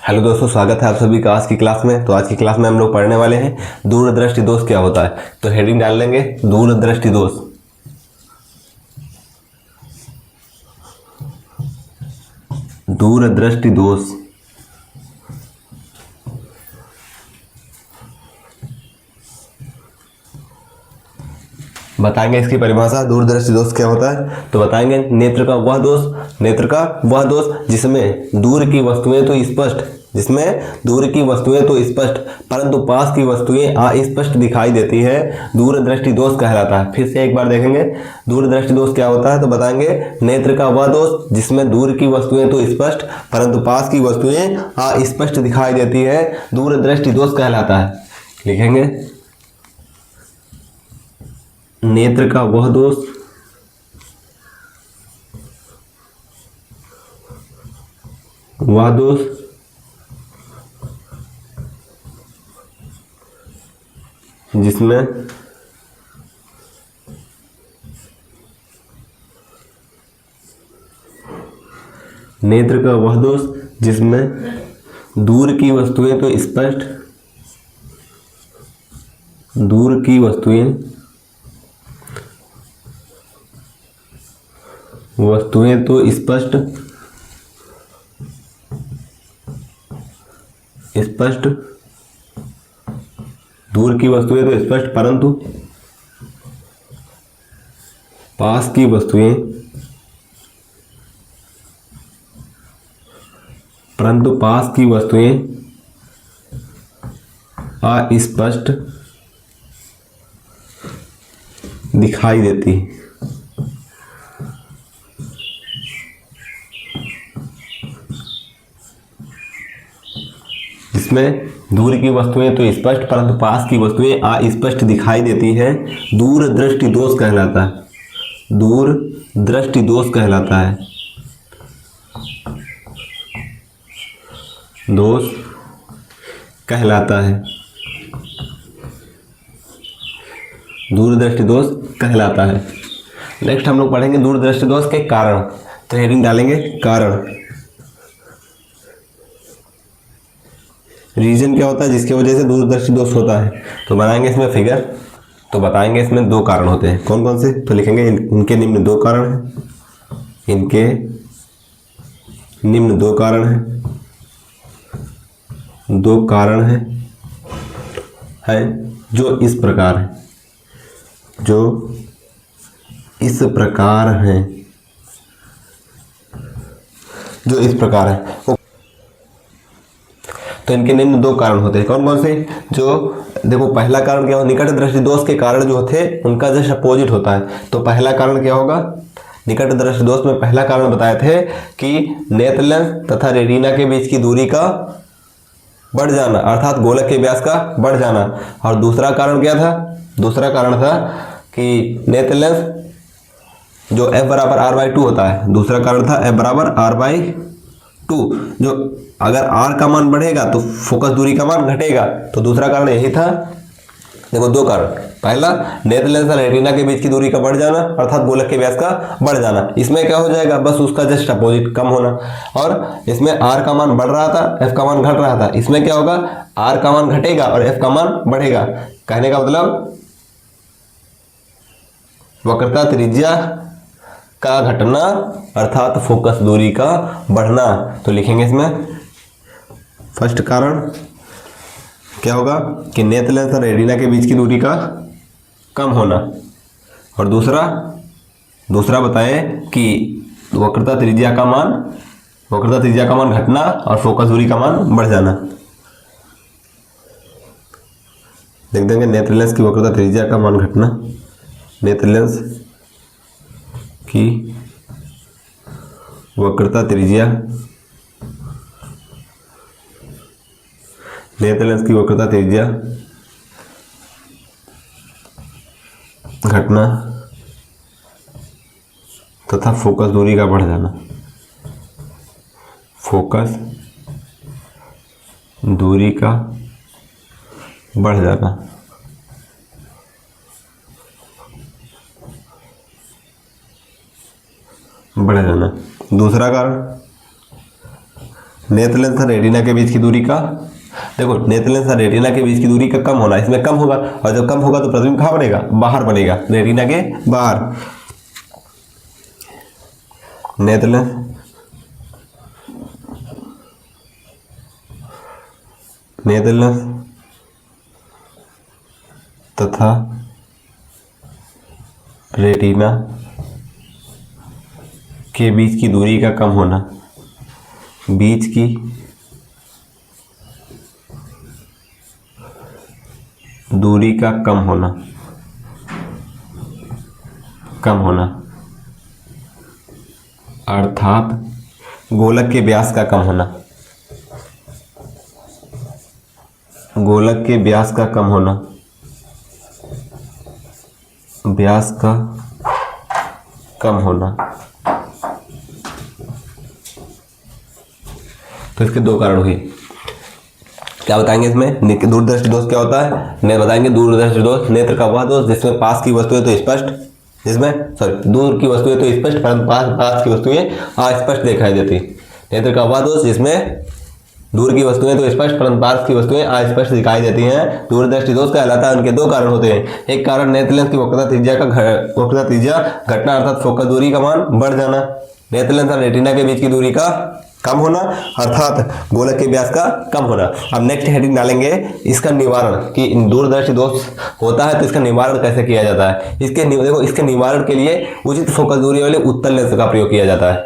Hello दोस्तों, स्वागत है आप सभी का आज की क्लास में। तो आज की क्लास में हम लोग पढ़ने वाले हैं दूरदृष्टि दोष क्या होता है। तो हेडिंग डाल लेंगे दूरदृष्टि दोष। दूरदृष्टि दोष बताएंगे इसकी परिभाषा। दूरदृष्टि दोष क्या होता है तो बताएंगे नेत्र का वह दोष जिसमें दूर की वस्तुएं तो स्पष्ट परंतु पास की वस्तुएं अस्पष्ट दिखाई देती है, दूरदृष्टि दोष कहलाता है। फिर से एक बार देखेंगे दूरदृष्टि दोष क्या होता है तो बताएंगे नेत्र का वह दोष जिसमें दूर की वस्तुएं तो स्पष्ट परंतु पास की वस्तुएं अस्पष्ट दिखाई देती है, दूरदृष्टि दोष कहलाता है। लिखेंगे नेत्र का वह दोष जिसमें नेत्र का वह दोष जिसमें दूर की वस्तुएं तो स्पष्ट दूर की वस्तुएं तो स्पष्ट परंतु पास की वस्तुएं अस्पष्ट दिखाई देती। जिसमें दूर की वस्तुएं तो स्पष्ट परंतु पास की वस्तुएं अस्पष्ट दिखाई देती हैं, दूरदृष्टि दोष कहलाता है। दूरदृष्टि दोष कहलाता है। दूरदृष्टि दोष कहलाता है। नेक्स्ट हम लोग पढ़ेंगे दूरदृष्टि दोष के कारण। तो हेडिंग डालेंगे कारण। रीजन क्या होता है जिसकी वजह से दूरदृष्टि दोष होता है तो बनाएंगे इसमें फिगर। तो बताएंगे इसमें दो कारण होते हैं। कौन कौन से तो लिखेंगे इनके निम्न दो कारण हैं जो इस प्रकार है। तो इनके निम्न दो कारण होते हैं। कौन कौन से? जो देखो पहला कारण क्या हो, निकट दृष्टि दोष के कारण जो थे उनका जस्ट अपोजिट होता है। तो पहला कारण क्या होगा, निकट दृष्टि दोष में पहला कारण बताए थे कि नेत्र लेंस तथा रेटिना के बीच की दूरी का बढ़ जाना अर्थात गोलक के व्यास का बढ़ जाना। और दूसरा कारण क्या था? दूसरा कारण था कि नेत्र लेंस जो f बराबर r/2 होता है, दूसरा कारण था f बराबर r/2। जो अगर r का मान बढ़ेगा तो फोकस दूरी का मान घटेगा। तो दूसरा कारण यही था। देखो दो कारण, पहला नेत्र लेंस और रेटिना के बीच की दूरी का बढ़ जाना अर्थात गोलक के व्यास का बढ़ जाना। इसमें क्या हो जाएगा, बस उसका जस्ट अपोजिट कम होना। और इसमें r का मान बढ़ रहा था, f का मान घट रहा था। इसमें क्या होगा, r का मान घटेगा और f का मान बढ़ेगा। कहने का मतलब वक्रता त्रिज्या का घटना अर्थात फोकस दूरी का बढ़ना। तो लिखेंगे इसमें फर्स्ट कारण क्या होगा कि नेत्र लेंस और रेटिना के बीच की दूरी का कम होना। और दूसरा बताएं कि वक्रता त्रिज्या का मान घटना और फोकस दूरी का मान बढ़ जाना। देख देंगे नेत्र लेंस की वक्रता त्रिज्या का मान घटना, नेत्र लेंस की वक्रता त्रिज्या घटना तथा फोकस दूरी का बढ़ जाना। फोकस दूरी का बढ़ जाना। दूसरा कारण नेत्र लेंस और रेटिना के बीच की दूरी का, देखो नेत्र लेंस और रेटिना के बीच की दूरी का कम होना, इसमें कम होगा, और जब कम होगा तो प्रतिबिंब कहाँ बनेगा, बाहर बनेगा, रेटिना के बाहर। नेत्र लेंस तथा रेटिना के बीच की दूरी का कम होना, बीच की दूरी का कम होना अर्थात गोलक के व्यास का कम होना, गोलक के व्यास का कम होना, व्यास का कम होना। तो इसके दो कारण हुए। क्या बताएंगे इसमें, दूरदृष्टि दोष क्या होता है, बताएंगे दूरदृष्टि दोष नेत्र का वह दोष जिसमें पास की वस्तुएं तो स्पष्ट, दूर की वस्तुएं तो स्पष्ट परंतु पास की वस्तुएं अस्पष्ट दिखाई देती। नेत्र का वह दोष जिसमें दूर की वस्तुएं तो स्पष्ट परंतु पास की वस्तुएं अस्पष्ट दिखाई देती हैं, दूरदृष्टि दोष कहलाता है। उनके दो कारण होते हैं, एक कारण नेत्र लेंस की वक्रता त्रिज्या घटना अर्थात फोकस दूरी का मान बढ़ जाना, नेत्र लेंस और रेटिना के बीच की दूरी का कम होना अर्थात गोलक के व्यास का कम होना। अब नेक्स्ट हेडिंग डालेंगे इसका निवारण, कि दूरदर्शी दोष होता है तो इसका निवारण कैसे किया जाता है। इसके निवारण के लिए उचित फोकस दूरी वाले उत्तल लेंस का प्रयोग किया जाता है,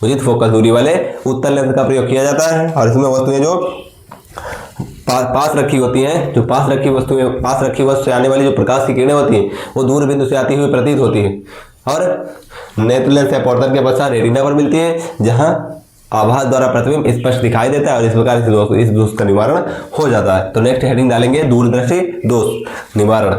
उचित फोकस दूरी वाले उत्तल लेंस का प्रयोग किया जाता है। और इसमें वस्तुएं जो पास रखी होती हैं, जो पास रखी वस्तु से आने वाली जो प्रकाश की किरणें होती हैं वो दूर बिंदु से आती हुई प्रतीत होती है, और नेत्र लेंस या अपवर्तन के पश्चात रेटिना पर मिलती है, जहां आभास द्वारा प्रतिबिंब स्पष्ट दिखाई देता है, और इस प्रकार इस दोष का निवारण हो जाता है। तो नेक्स्ट हेडिंग डालेंगे दूरदर्शी दोष निवारण।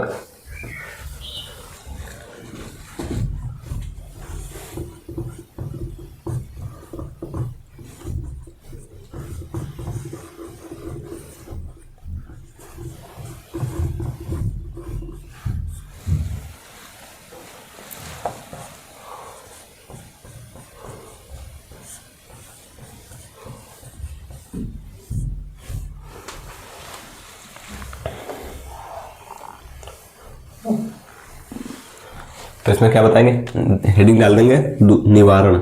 तो इसमें क्या बताएंगे, हेडिंग डाल देंगे निवारण।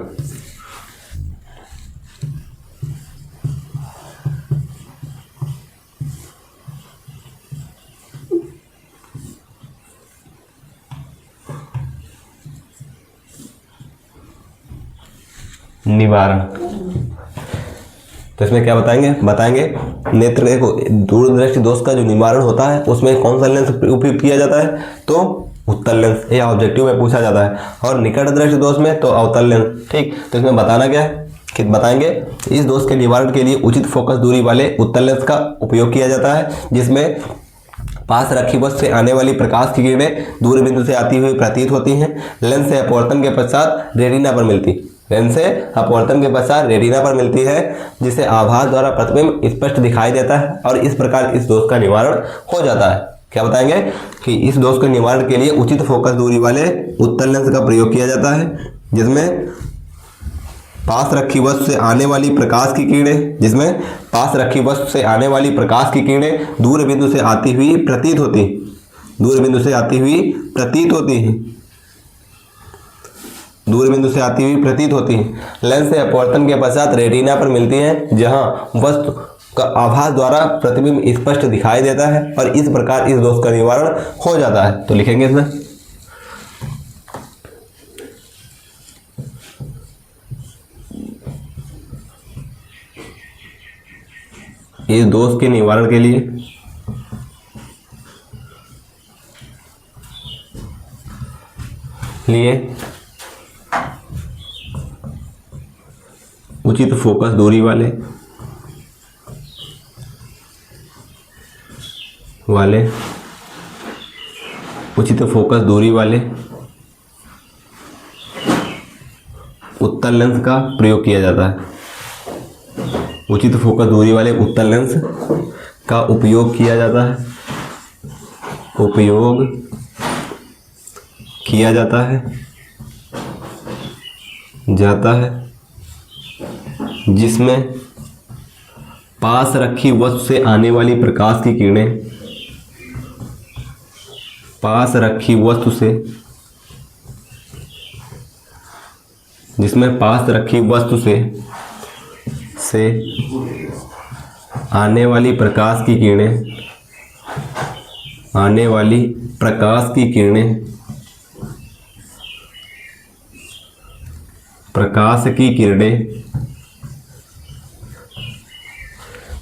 निवारण तो इसमें क्या बताएंगे नेत्र, देखो दूरदृष्टि दोष का जो निवारण होता है उसमें कौन सा लेंस उपयोग किया जाता है, तो उत्तल लेंस, ये ऑब्जेक्टिव में पूछा जाता है। और निकट दृष्टि दोष में तो अवतल लेंस। ठीक, तो इसमें बताना क्या है कि बताएंगे इस दोष के निवारण के लिए उचित फोकस दूरी वाले उत्तल लेंस का उपयोग किया जाता है, जिसमें पास रखी वस्तु से आने वाली प्रकाश की किरणें दूर बिंदु से आती हुई प्रतीत होती हैं। लेंस से अपवर्तन के पश्चात रेटिना पर मिलती है, जिसे आभास द्वारा प्रतिबिंब स्पष्ट दिखाई देता है, और इस प्रकार इस दोष का निवारण हो जाता है। क्या बताएंगे कि इस दोष के निवारण के लिए उचित फोकस दूरी वाले उत्तल लेंस का प्रयोग किया जाता है, जिसमें पास रखी वस्तु से आने वाली प्रकाश की किरणें दूर बिंदु से आती हुई प्रतीत होती हैं। लेंस से अपवर्तन के पश्चात रेटिना पर मिलती हैं, जहां वस्तु का आभास द्वारा प्रतिबिंब स्पष्ट दिखाई देता है, और इस प्रकार इस दोष का निवारण हो जाता है। तो लिखेंगे इसमें इस दोष के निवारण के लिए उचित फोकस दूरी वाले उत्तल लेंस का प्रयोग किया जाता है। उचित फोकस दूरी वाले उत्तल लेंस का उपयोग किया जाता है, जिसमें पास रखी वस्तु से आने वाली प्रकाश की किरणें, पास रखी वस्तु से, जिसमें पास रखी वस्तु से आने वाली प्रकाश की किरणें, आने वाली प्रकाश की किरणें, प्रकाश की किरणें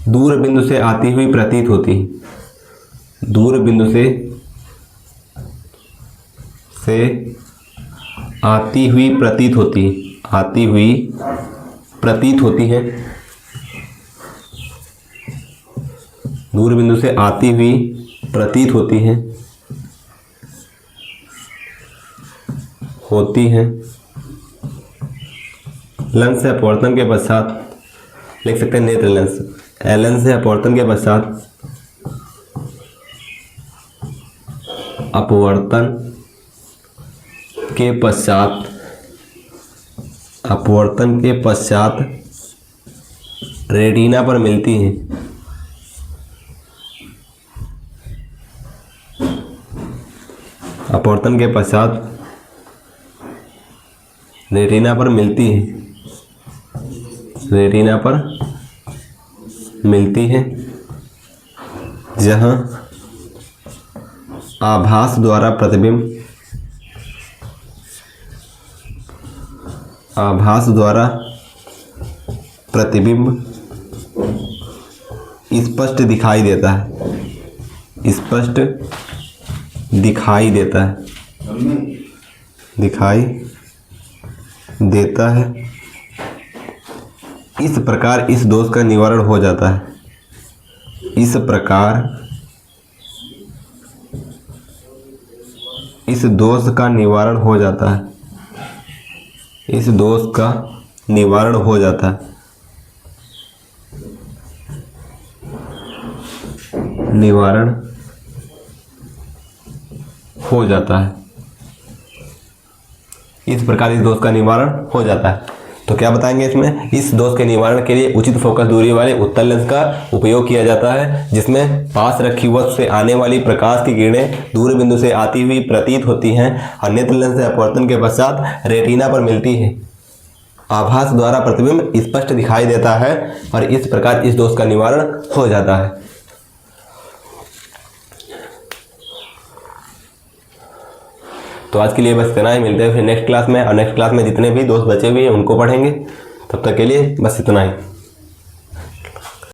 दूर बिंदु से आती हुई प्रतीत होती, दूर बिंदु से आती हुई प्रतीत होती, आती हुई प्रतीत होती है, दूर बिंदु से आती हुई प्रतीत होती है, होती है। लेंस से अपवर्तन के पश्चात लिख सकते हैं नेत्र लेंस, लेंस से अपवर्तन के पश्चात, अपवर्तन के पश्चात, अपवर्तन के पश्चात रेटिना पर मिलती है, अपवर्तन के पश्चात रेटिना पर मिलती है, रेटिना पर मिलती है, जहां आभास द्वारा प्रतिबिंब, आभास द्वारा प्रतिबिंब स्पष्ट दिखाई देता है, स्पष्ट दिखाई देता है, दिखाई देता है। इस प्रकार इस दोष का निवारण हो जाता है, इस प्रकार इस दोष का निवारण हो जाता है, इस दोष का निवारण हो जाता है, निवारण हो जाता है। इस प्रकार इस दोष का निवारण हो जाता है। तो क्या बताएंगे इसमें, इस दोष के निवारण के लिए उचित फोकस दूरी वाले उत्तल लेंस का उपयोग किया जाता है, जिसमें पास रखी वस्तु से आने वाली प्रकाश की किरणें दूर बिंदु से आती हुई प्रतीत होती हैं और नेत्र लेंस से अपवर्तन के पश्चात रेटिना पर मिलती है, आभास द्वारा प्रतिबिंब स्पष्ट दिखाई देता है और इस प्रकार इस दोष का निवारण हो जाता है। तो आज के लिए बस इतना ही, मिलते हैं फिर नेक्स्ट क्लास में, और नेक्स्ट क्लास में जितने भी दोस्त बचे हुए हैं उनको पढ़ेंगे। तब तक के लिए बस इतना ही।